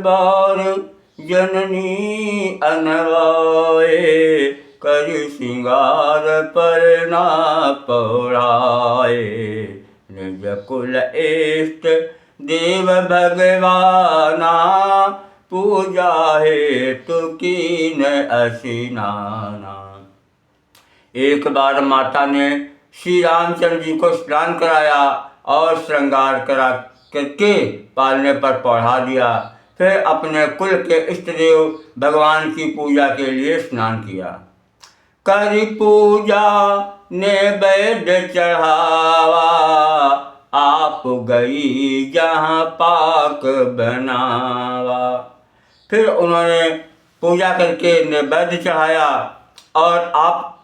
बार जननी अनवाए, कर श्रृंगार पर ना पौड़ाए। निज कुल इष्ट देव भगवाना, पूजा हेतु कीन असिनाना। एक बार माता ने श्री रामचंद्र जी को स्नान कराया और श्रृंगार करा करके पालने पर पढ़ा दिया। फिर अपने कुल के इष्ट देव भगवान की पूजा के लिए स्नान किया। करी पूजा ने वैद्य चढ़ावा, आप गई जहाँ पाक बनावा। फिर उन्होंने पूजा करके नैवेद्य चढ़ाया और आप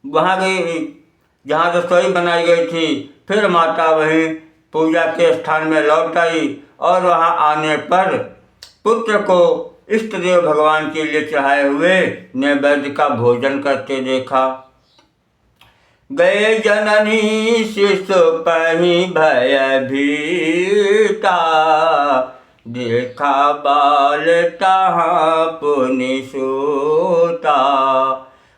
वहाँ गई जहाँ रसोई बनाई गई थी। फिर माता वहीं पूजा के स्थान में लौट आई और वहाँ आने पर पुत्र को इष्ट देव भगवान के लिए चढ़ाए हुए नैवेद्य का भोजन करते देखा। गए जननी शिशु पही भय भीता, देखा बाल तहाँ पुनि सूता।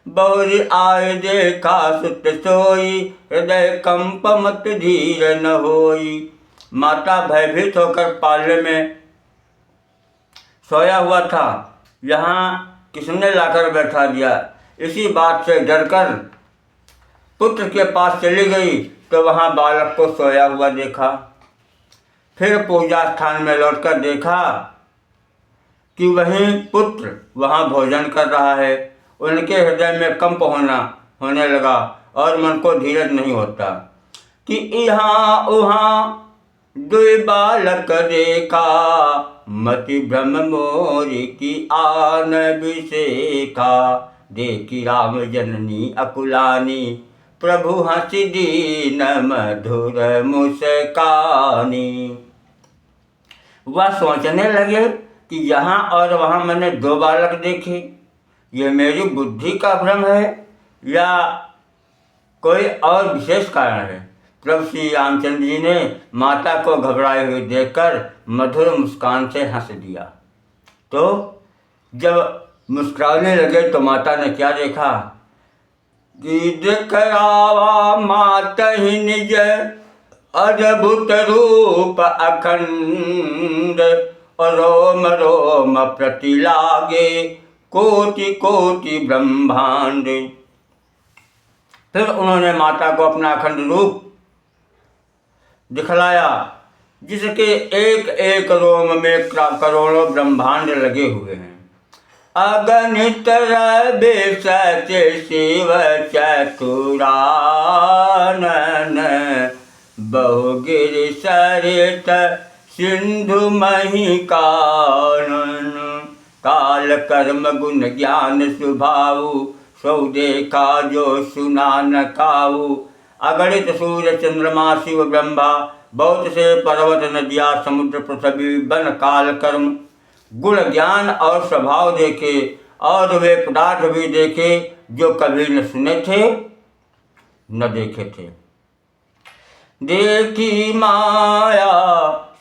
बहुरी आय देखा सुत सोई, हृदय कंप मत धीर न होई। माता भयभीत होकर पाले में सोया हुआ था, यहाँ किसने लाकर बैठा दिया। इसी बात से डरकर पुत्र के पास चली गई तो वहाँ बालक को सोया हुआ देखा। फिर पूजा स्थान में लौटकर देखा कि वहीं पुत्र वहाँ भोजन कर रहा है। उनके हृदय में कंप होने लगा और मन को धीरज नहीं होता कि यहाँ उहाँ दुई बालक देखा, मति भ्रम मोरी की आन विषेखा। देखी राम जननी अकुलानी, प्रभु हंसी दीन मधुर मुस्कानी। वह सोचने लगे कि यहाँ और वहाँ मैंने दो बालक देखे, ये मेरी बुद्धि का भ्रम है या कोई और विशेष कारण है। प्रभु श्री रामचंद्र जी ने माता को घबराए हुए देखकर मधुर मुस्कान से हंस दिया। तो जब मुस्कुराने लगे तो माता ने क्या देखा कि दिखरावा माता ही निज अद्भुत रूप अखंड, रोम रोम प्रति लागे कोटि कोटि ब्रह्मांड। फिर उन्होंने माता को अपना अखंड रूप दिखलाया, जिसके एक एक रोम में करोड़ों ब्रह्मांड लगे हुए हैं। अगणित सच शिव चतुरानन, बहुगिर सरित सिंधु मही कानन। काल कर्म गुण ज्ञान स्वभाव, सौ देखा जो सुना न काऊ। अगणित सूर्य चंद्रमा शिव ब्रह्मा, बहुत से पर्वत नदियाँ समुद्र पृथ्वी वन काल कर्म गुण ज्ञान और स्वभाव देखे, और वे पदार्थ भी देखे जो कभी न सुने थे न देखे थे। देखी माया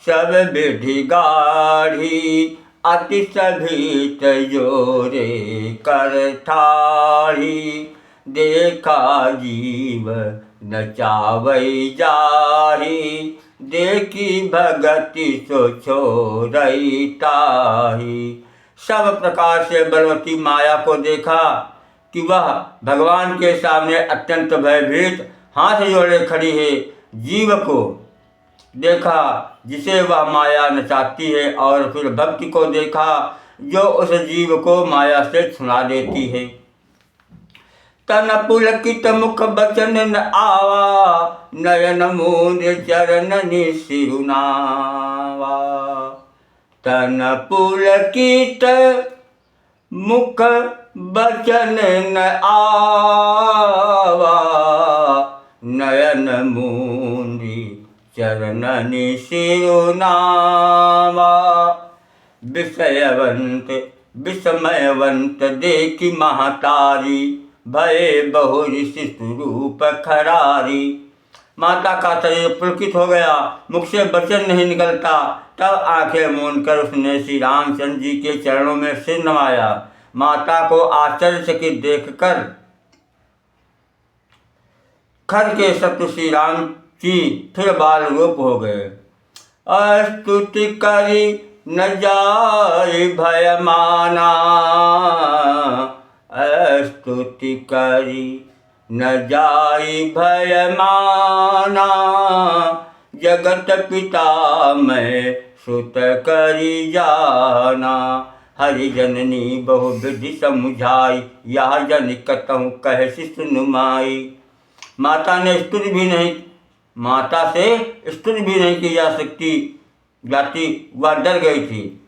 सब विधि गाढ़ी, अति सभीत जोरे कर ठाढ़ी। देखा जीव नचावई जाही, देखी भगति सो छोड़ई ताही। सब प्रकार से बलवती माया को देखा कि वह भगवान के सामने अत्यंत भयभीत हाथ जोड़े खड़ी है। जीव को देखा जिसे वह माया नचाती है, और फिर भक्ति को देखा जो उस जीव को माया से छुड़ा देती है। तन पुलकित मुख बचन न आवा, नयन मूंद चरण सिरुनावा। तन पुलकित मुख बचन न आवा, नयन मूंदी चरण सिरुनावा। विषयवंत विस्मयवंत देखी महतारी, भय बहु ऋषि स्वरूप खरारी। माता का शरीर पुलकित हो गया, मुख से वचन नहीं निकलता। तब आंखें मूंद कर उसने श्री रामचंद्र जी के चरणों में सिर नवाया। माता को आश्चर्यचकित देखकर खर के सत्य श्री राम जी फिर बाल रूप हो गए। स्तुति करी न जाय भय माना, स्तुति करी न जाय भय माना, जगत पिता मैं सुत करी जाना। हरि जननी बहु विधि समुझाई, यह जन कतहु कह सुनु माई। माता से स्तुति भी नहीं की जा सकती जाती, वह डर गई थी।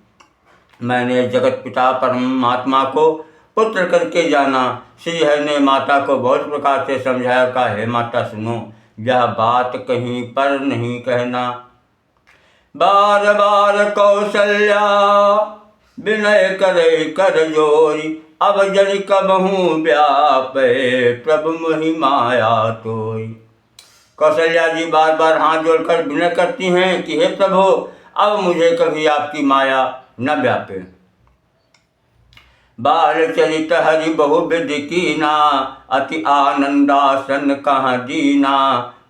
मैंने जगत पिता परमात्मा को पुत्र करके जाना। श्री हरि ने माता को बहुत प्रकार से समझाया। कहा, हे माता सुनो, यह बात कहीं पर नहीं कहना। बार बार कौशल्या विनय करे कर जोरी, अब जन कबहू व्यापे प्रभु मोहि माया तोई। कौशल्या जी बार बार हाथ जोड़कर विनय करती हैं कि हे प्रभु, अब मुझे कभी आपकी माया न व्यापे। बाल चरित हरि बहु विधि कीना, अति आनंदासन कहाँ दीना।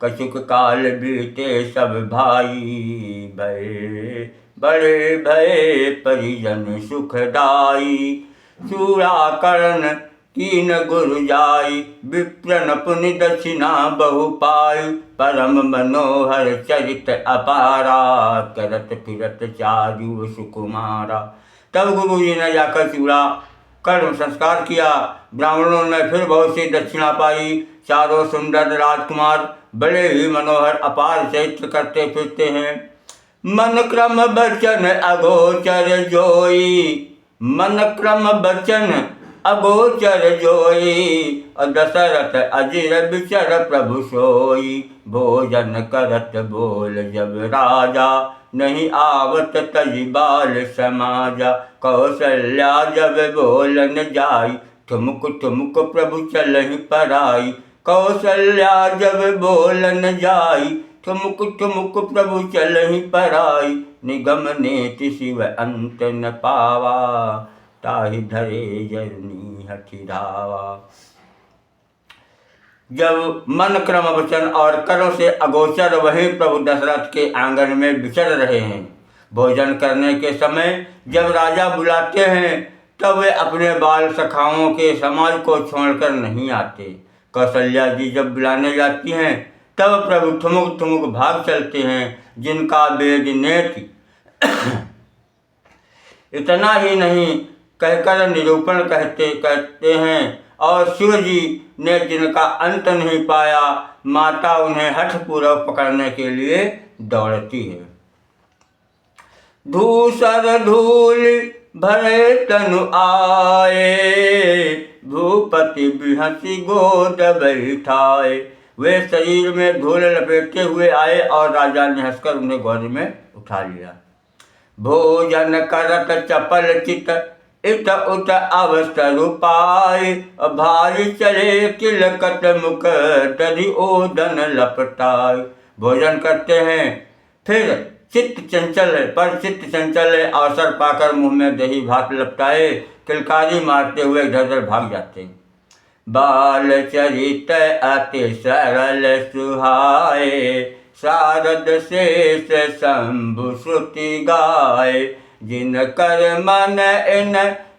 कछुक काल बीते सब भाई, भय बड़े भय परिजन सुखदाई। चूड़ाकरण कीन गुरु जाई, विप्रन पुनि दक्षिणा बहु पाई। परम मनोहर चरित अपारा, करत फिरत चारु सुकुमारा। तब गुरु जी ने जाकर चूड़ा कर्म संस्कार किया। ब्राह्मणों ने फिर बहुत सी दक्षिणा पाई। चारों सुंदर राजकुमार बड़े ही मनोहर अपार चरित्र करते फिरते हैं। मन क्रम बचन अगोचर जोई, मन क्रम बचन अगोचर जोई। दशरथ अजिर बिचर प्रभु सोई, भोजन करत बोल जब राजा। नहीं आवत तज बाल समाजा, कौशल्या जब बोलन जाई। ठुमुक ठुमुक प्रभु चलहि पराई, कौशल्या जब बोलन जाई। ठुमुक ठुमुक प्रभु चलहि पराई, निगम नेति शिव अंत न पावा। ताहि धरे जरनी हठि धावा। जब मन क्रम वचन और कर्म से अगोचर वहीं प्रभु दशरथ के आंगन में विचर रहे हैं। भोजन करने के समय जब राजा बुलाते हैं तब वे अपने बाल सखाओं के समाज को छोड़कर नहीं आते। कौशल्या जी जब बुलाने जाती हैं तब प्रभु ठुमुक ठुमुक भाग चलते हैं, जिनका वेद नेति इतना ही नहीं कहकर निरूपण कहते हैं। और शिव जी ने जिनका अंत नहीं पाया, माता उन्हें हठपूर्वक पकड़ने के लिए दौड़ती है। धूसर धूल भरे तनु आए, भूपति बिहसी गोद बैठाए। वे शरीर में धूल लपेटते हुए आए और राजा ने हंसकर उन्हें गोद में उठा लिया। भोजन करत चपल चित, इत उत अवसर पाए। भारी चले किलकत मुख, तरी ओदन लपटाए। भोजन करते हैं, फिर चित्त चंचल अवसर पाकर मुंह में दही भात लपटाए किलकारी मारते हुए इधर उधर भाग जाते हैं। बाल चरित अति सरल सुहाए, शारद शेष शंभु श्रुति गाए। जिन कर मन इन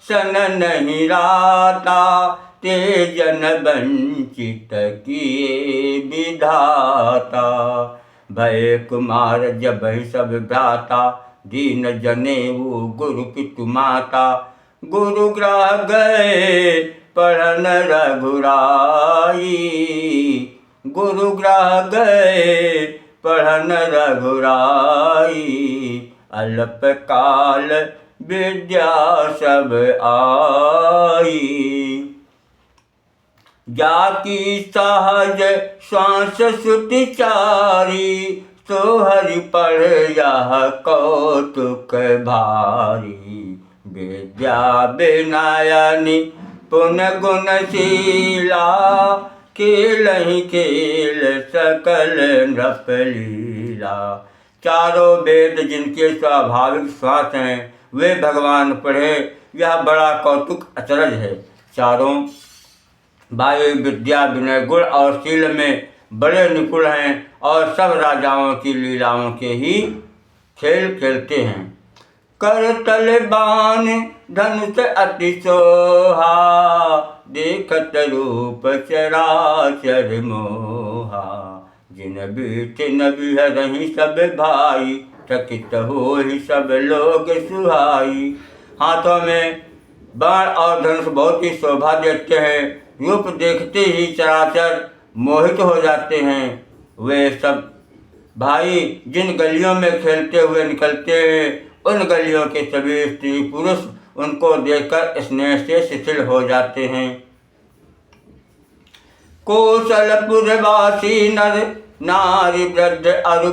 सन नहीं राता, ते जन वंचित किए विधाता। भय कुमार जब सब भ्राता, दीन जनेऊ गुरु पितु माता। गुरु ग्रह गए पढ़न रघुराई, गुरु ग्रह गए पढ़न रघुराई। अल्प काल विद्या सब आई, जाकी सहज श्वास श्रुति चारी। सो हरि पढ़ यह कौतुक भारी, विद्या विनयनि पुन गुणशीला। खेलहि खेल सकल नृप लीला। चारों वेद जिनके स्वाभाविक श्वास हैं वे भगवान पढ़े, यह बड़ा कौतुक अचरज है। चारों वायु विद्या विनय गुण और शील में बड़े निपुण हैं और सब राजाओं की लीलाओं के ही खेल खेलते हैं। करतल बाण धनुष अति सोहा, देखत रूप चराचर मोहा। जिन बीच न बिहरहि सब भाई, चकित होहि सब लोग सुहाई। हाथों में बाण और धनुष बहुत ही शोभा देते हैं, रूप देखते ही चराचर मोहित हो जाते हैं। वे सब भाई जिन गलियों में खेलते हुए निकलते हैं, उन गलियों के सभी स्त्री पुरुष उनको देखकर स्नेह से शिथिल हो जाते हैं। कौशलपुरवासी नर नारी वृद्ध अरु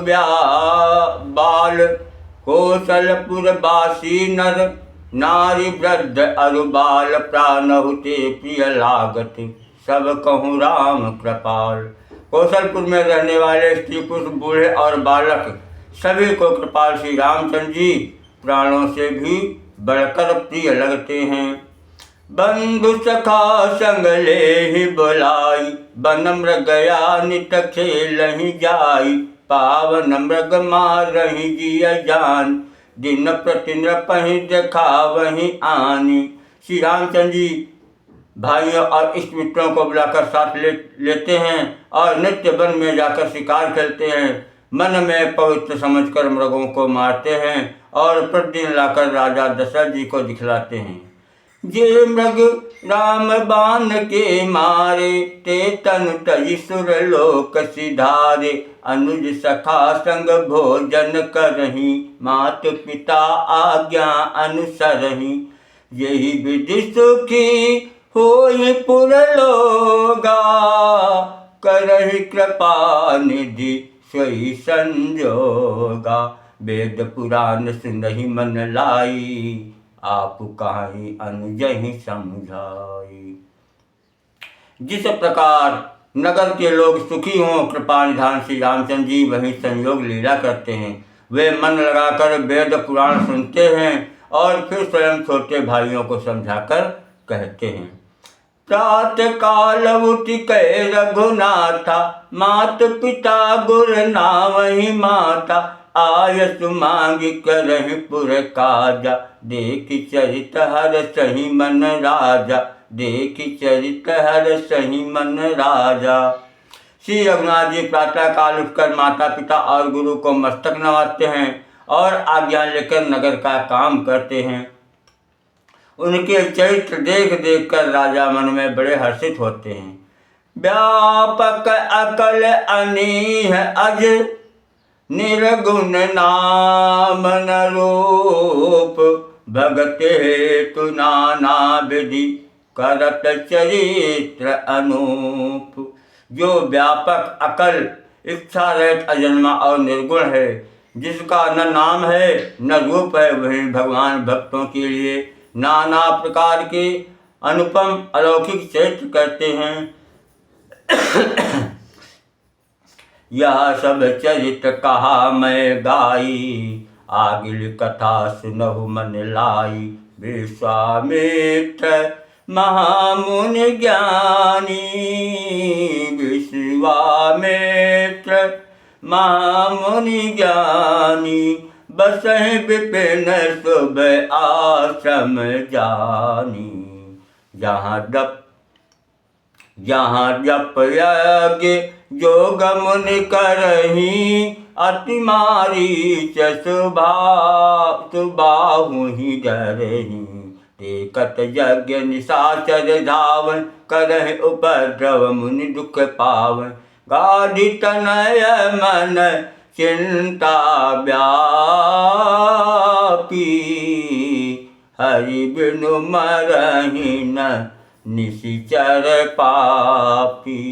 बाल, कौशलपुरवासी नर नारी वृद्ध अरु बाल। प्राणहुते प्रिय लागत सब कहूँ राम कृपाल। कौशलपुर में रहने वाले स्त्री पुरुष बूढ़े और बालक सभी को कृपाल श्री रामचंद्र जी प्राणों से भी बढ़कर प्रिय लगते हैं। बंधु सखा संग लेहि बुलाई, बन मृगया नित खेलहि जाई। पावन मृग मारहि जिय जान, दिन प्रति नृपहि देखावहि आनि। श्री रामचंद्र जी भाइयों और इष्ट मित्रों को बुलाकर साथ लेते हैं और नित्य वन में जाकर शिकार खेलते हैं। मन में पवित्र समझकर मृगों को मारते हैं और प्रतिदिन लाकर राजा दशरथ जी को दिखलाते हैं। जे मृग राम बाण के मारे, ते तनु तजि सुर लोक सिधारे। अनुज सखा संग भोजन करहि, मात पिता आज्ञा अनुसरहि। यही विधि सुखी होई पुरलोगा, करहि कृपा निधि सोई संजोगा। वेद पुराण सुनहि मन लाई, आप कहीं अनुजहि समझाई। जिस प्रकार नगर के लोग सुखी हों, कृपा निधान श्री रामचंद्र जी वही संयोग लीला करते हैं। वे मन लगाकर वेद पुराण सुनते हैं और फिर स्वयं छोटे भाइयों को समझाकर कहते हैं। प्रातः काल उठि कै रघुनाथा, मात पिता गुर नावहि माता। आयसु मांगि करहि पुर काजा, देखि चरित हर सही मन राजा। देखि चरित हर सही मन राजा। श्री रघुनाथ जी प्रातः काल उठकर माता पिता और गुरु को मस्तक नवाते हैं और आज्ञा लेकर नगर का काम करते हैं। उनके चरित्र देख देख कर राजा मन में बड़े हर्षित होते हैं। व्यापक अकल अनीह अज, निर्गुण नाम न रूप। भगत हेतु नाना विधि, करत चरित्र अनूप। जो व्यापक अकल इच्छा रहित अजन्मा और निर्गुण है, जिसका न नाम है न रूप है, वही भगवान भक्तों के लिए नाना प्रकार के अनुपम अलौकिक चरित्र करते हैं। यह सब चरित्र कहा मैं गाई, आगिल कथा सुनहु मन लाई। विश्वामित्र महामुनि ज्ञानी, विश्वामित्र महामुनि ज्ञानी। बसहि विपिन शुभ आश्रम जानी। जहाँ जप यज्ञ जोग मुनि करही, अति मारीच सुबाहु ही डरही। देखत यज्ञ निशाचर धावन, करहि उपद्रव मुनि दुख पावन। गाढ़ी तनय मन चिंता व्यापी, हरि बिनु मरहि न निशिचर पापी।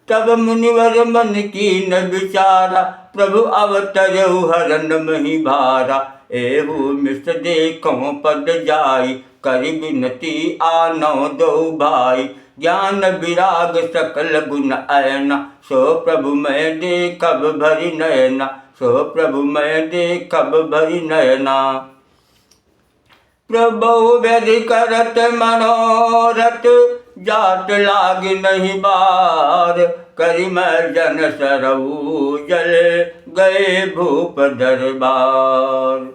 तब मुनिवर मन कीन विचारा, प्रभु अवतरऊ हरन मही भारा। एहू मिश्र देखो पद जाई, करि विनती आनौ दो भाई। ज्ञान विराग सकल गुण आयना, सो प्रभु मैं देखब भरि नयना, सो प्रभु मैं देखब भरि नयना। प्रभु व्यधि करत मनोरथ, जात लाग नहीं बार, करि मैं जन सरऊ जल, गए भूप दरबार।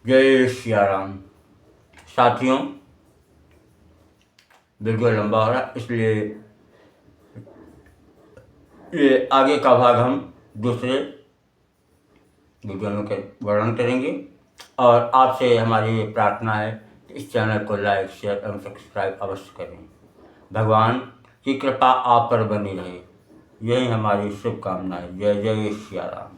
जय सिया राम। साथियों, वीडियो लंबा हो रहा, इसलिए ये आगे का भाग हम दूसरे वीडियो में वर्णन करेंगे। और आपसे हमारी ये प्रार्थना है कि इस चैनल को लाइक, शेयर एवं सब्सक्राइब अवश्य करें। भगवान की कृपा आप पर बनी रहे, यही हमारी शुभकामना है। जय जय सिया राम।